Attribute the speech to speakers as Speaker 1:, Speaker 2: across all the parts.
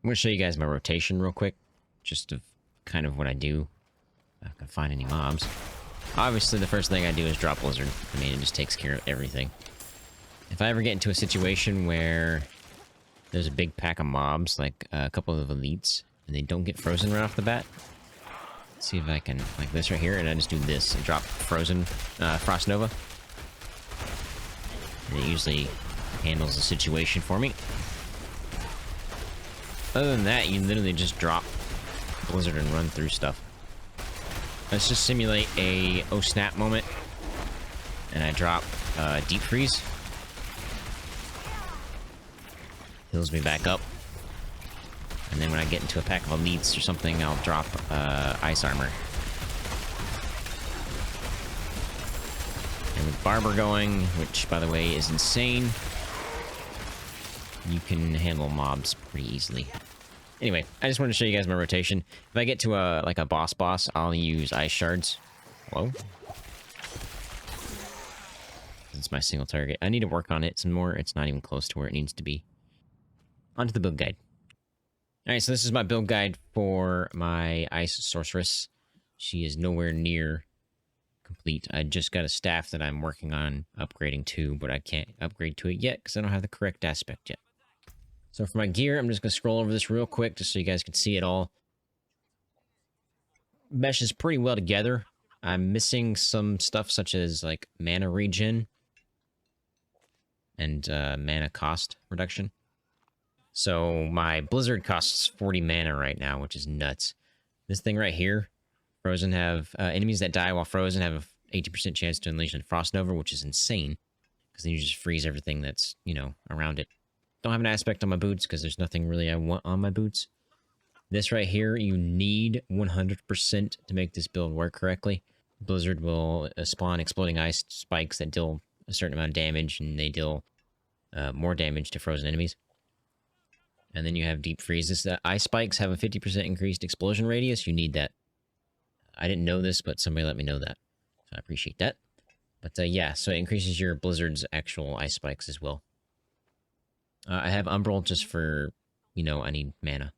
Speaker 1: I'm going to show you guys my rotation real quick, just of kind of what I do. If I can find any mobs. Obviously, the first thing I do is drop Blizzard. I mean, it just takes care of everything. If I ever get into a situation where there's a big pack of mobs, like a couple of elites, and they don't get frozen right off the bat, let's see if I can, like this right here, and I just do this and drop frozen Frost Nova. And it usually handles the situation for me. Other than that, you literally just drop Blizzard and run through stuff. Let's just simulate a oh snap moment. And I drop Deep Freeze. Heals me back up. And then when I get into a pack of elites or something, I'll drop Ice Armor. And with Barber going, which by the way is insane, you can handle mobs pretty easily. Anyway, I just wanted to show you guys my rotation. If I get to like a boss, I'll use Ice Shards. Whoa. It's my single target. I need to work on it some more. It's not even close to where it needs to be. Onto the build guide. Alright, so this is my build guide for my Ice Sorceress. She is nowhere near complete. I just got a staff that I'm working on upgrading to, but I can't upgrade to it yet because I don't have the correct aspect yet. So for my gear, I'm just going to scroll over this real quick just so you guys can see it all. Meshes pretty well together. I'm missing some stuff such as like mana regen and mana cost reduction. So my Blizzard costs 40 mana right now, which is nuts. This thing right here, Frozen have enemies that die while frozen have a 80% chance to unleash a Frost Nova, which is insane because then you just freeze everything that's, you know, around it. Don't have an aspect on my boots because there's nothing really I want on my boots. This right here, you need 100% to make this build work correctly. Blizzard will spawn exploding ice spikes that deal a certain amount of damage, and they deal more damage to frozen enemies. And then you have deep freezes. The ice spikes have a 50% increased explosion radius. You need that. I didn't know this, but somebody let me know that. So I appreciate that. But yeah, so it increases your Blizzard's actual ice spikes as well. I have Umbral just for, you know, I need mana.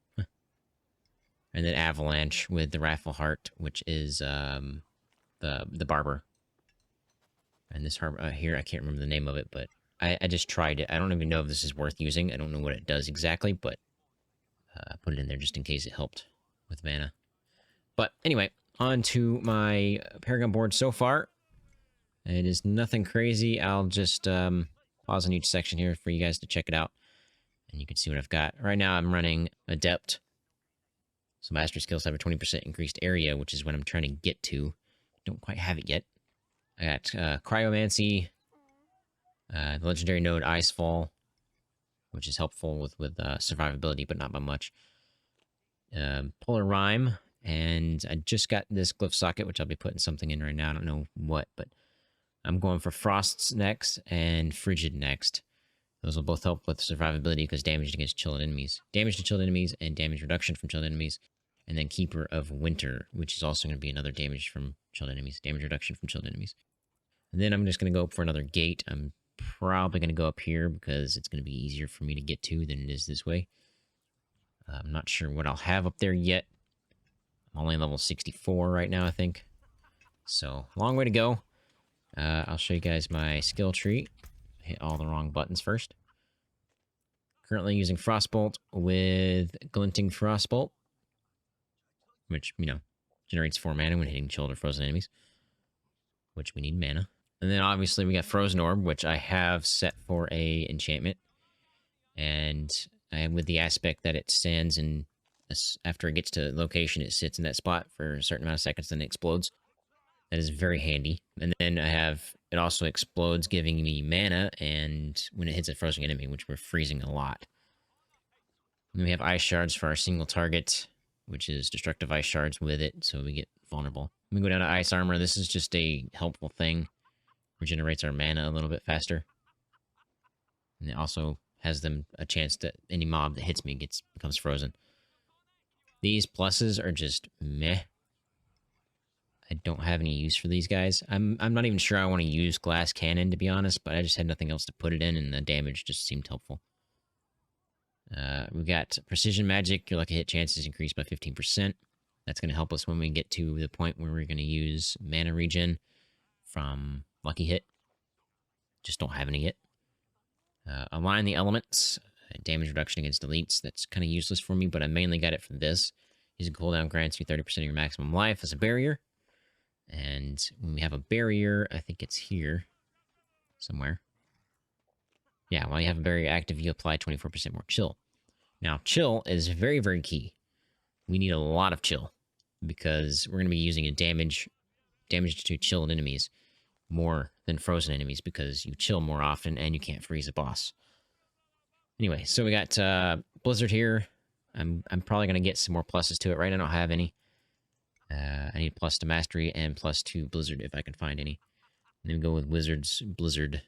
Speaker 1: And then Avalanche with the Wrathful Heart, which is the Barber. And this here, I can't remember the name of it, but I just tried it. I don't even know if this is worth using. I don't know what it does exactly, but I put it in there just in case it helped with mana. But anyway, on to my Paragon board so far. It is nothing crazy. I'll just pause on each section here for you guys to check it out. And you can see what I've got. Right now I'm running Adept. So Mastery Skills have a 20% increased area, which is what I'm trying to get to. Don't quite have it yet. I got Cryomancy, the legendary node Icefall, which is helpful with survivability, but not by much. Polar Rhyme, and I just got this Glyph Socket, which I'll be putting something in right now. I don't know what, but I'm going for Frosts next and Frigid next. Those will both help with survivability because damage against chilled enemies. Damage to chilled enemies and damage reduction from chilled enemies. And then Keeper of Winter, which is also going to be another damage from chilled enemies. Damage reduction from chilled enemies. And then I'm just going to go up for another gate. I'm probably going to go up here because it's going to be easier for me to get to than it is this way. I'm not sure what I'll have up there yet. I'm only level 64 right now, I think. So, long way to go. I'll show you guys my skill tree. Hit all the wrong buttons first. Currently using Frostbolt with Glinting Frostbolt, which, you know, generates 4 mana when hitting chilled or frozen enemies, which we need mana. And then obviously we got Frozen Orb, which I have set for a enchantment, and with the aspect that it stands in, after it gets to location, it sits in that spot for a certain amount of seconds, then it explodes. That is very handy. And then I have, it also explodes, giving me mana, and when it hits a frozen enemy, which we're freezing a lot. And then we have Ice Shards for our single target, which is Destructive Ice Shards with it, so we get vulnerable. Let me go down to Ice Armor. This is just a helpful thing. Regenerates our mana a little bit faster. And it also has them a chance that any mob that hits me becomes frozen. These pluses are just meh. I don't have any use for these guys. I'm not even sure I want to use Glass Cannon, to be honest, but I just had nothing else to put it in, and the damage just seemed helpful. We got precision magic. Your lucky hit chances increased by 15%. That's going to help us when we get to the point where we're going to use mana regen from lucky hit. Just don't have any yet. Align the elements. Damage reduction against elites. That's kind of useless for me, but I mainly got it for this. Using cooldown grants you 30% of your maximum life as a barrier. And when we have a barrier, I think it's here somewhere. Yeah, while you have a barrier active, you apply 24% more chill. Now, chill is very, very key. We need a lot of chill because we're going to be using a damage to chilled enemies more than frozen enemies because you chill more often and you can't freeze a boss. Anyway, so we got Blizzard here. I'm probably going to get some more pluses to it, right? I don't have any. I need plus to mastery and plus to Blizzard if I can find any. And then we go with Wizard's Blizzard.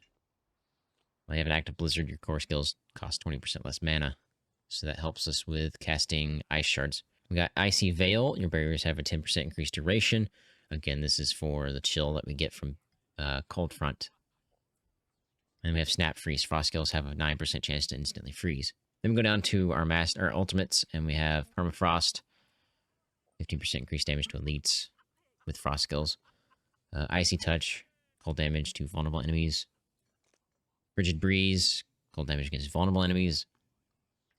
Speaker 1: When you have an active Blizzard, your core skills cost 20% less mana. So that helps us with casting Ice Shards. We got Icy Veil. Your barriers have a 10% increased duration. Again, this is for the chill that we get from Cold Front. And we have Snap Freeze. Frost skills have a 9% chance to instantly freeze. Then we go down to our ultimates, and we have Permafrost. 15% increased damage to elites with Frost skills. Icy Touch. Cold damage to vulnerable enemies. Frigid Breeze. Cold damage against vulnerable enemies.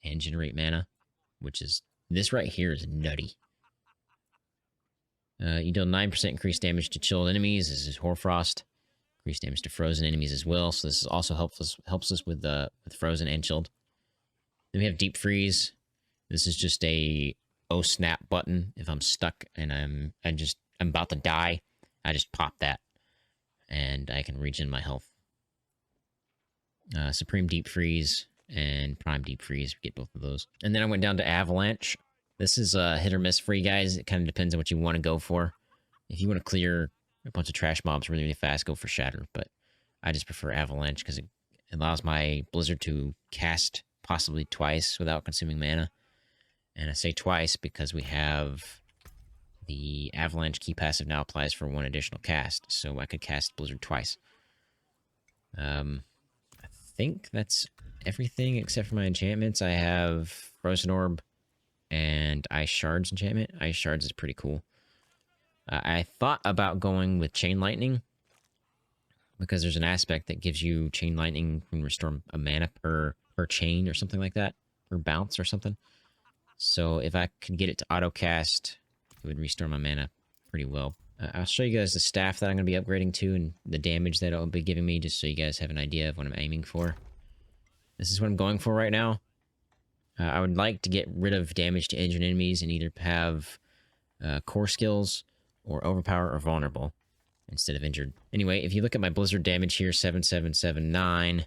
Speaker 1: And generate mana, which is... This right here is nutty. You deal 9% increased damage to chilled enemies. This is Hoarfrost. Increased damage to frozen enemies as well. So this also helps us with frozen and chilled. Then we have Deep Freeze. This is just a snap button. If I'm stuck and I'm about to die, I just pop that, and I can regen my health. Supreme Deep Freeze and Prime Deep Freeze. We get both of those. And then I went down to Avalanche. This is hit or miss for you guys. It kind of depends on what you want to go for. If you want to clear a bunch of trash mobs really, really fast, go for Shatter. But I just prefer Avalanche because it allows my Blizzard to cast possibly twice without consuming mana. And I say twice because we have the Avalanche key passive now applies for one additional cast. So I could cast Blizzard twice. I think that's everything except for my enchantments. I have Frozen Orb and Ice Shards enchantment. Ice Shards is pretty cool. I thought about going with Chain Lightning because there's an aspect that gives you Chain Lightning and restore a mana per chain or something like that, per bounce or something. So if I could get it to auto cast, it would restore my mana pretty well. I'll show you guys the staff that I'm going to be upgrading to and the damage that it'll be giving me, just so you guys have an idea of what I'm aiming for. This is what I'm going for right now. I would like to get rid of damage to injured enemies and either have core skills or overpower or vulnerable instead of injured. Anyway, if you look at my Blizzard damage here, 7779,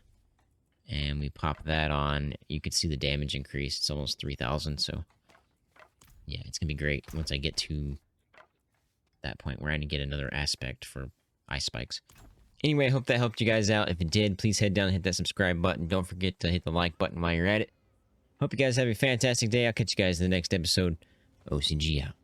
Speaker 1: and we pop that on, you can see the damage increase. It's almost 3,000, so yeah, it's going to be great once I get to that point where I need to get another aspect for ice spikes. Anyway, I hope that helped you guys out. If it did, please head down and hit that subscribe button. Don't forget to hit the like button while you're at it. Hope you guys have a fantastic day. I'll catch you guys in the next episode. OCG out.